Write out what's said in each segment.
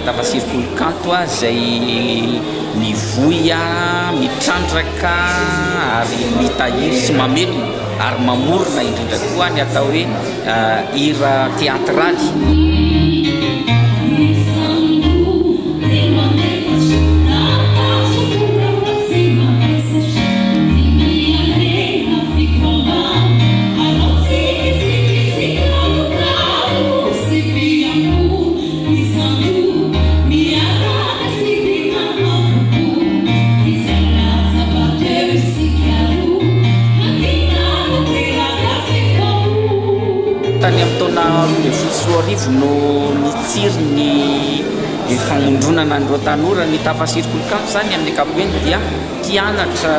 Tafasirikolo-kanto a zay mivoya mitrandraka ary mitahiry sy mamelona ary mamorona indrindra koa ny atao hoe hira teatraly. Tany amin'ny taona 2024 no nitsiry ny famondronana an'ireo tanora ny tafasirikolo-kanto zany amin'ny ankapobeny dia mpianatra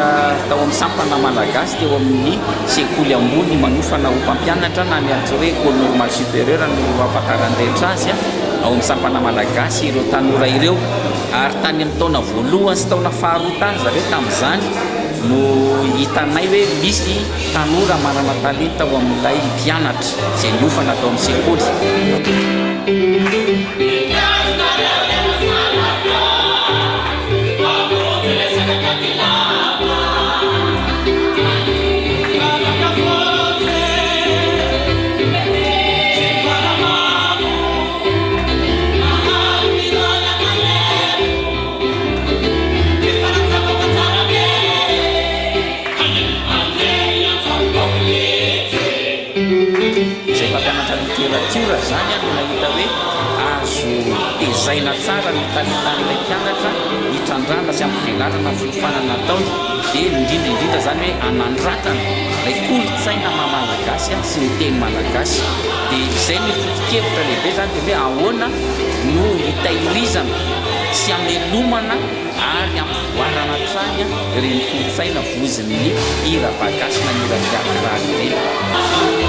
tao amin'ny sampana malagasy teo amin'ny sekoly ambony manofana ho mpampianatra na ny antso hoe école normale supérieure no afatarany rehetra azy ao amin'ny sampana malagasy ireo tanora ireo, ary tany amin'ny taona voalohany sy taona faharoa tany zareo tamin'izany no hitanay hoe misy tanora manana talenta ao amin'ilay mpianatra izay niofana tao amin'ny sekoly. Literatura zany no nahita hoe azo tezaina tsara ny talentan'ilay mpianatra hitrandrana sy ampivelarana filofanana nataony, dia indrindra zany hoe anandratana ilay kolontsaina malagasy sy ny teny malagasy. Dia izay ny foto-kevitra lehibe zany dia hoe ahoana no hitahirizana sy amelomana ary ampivoarana trany ireny kolontsaina vozin'ny hira bagasy na hira teatraly ireny.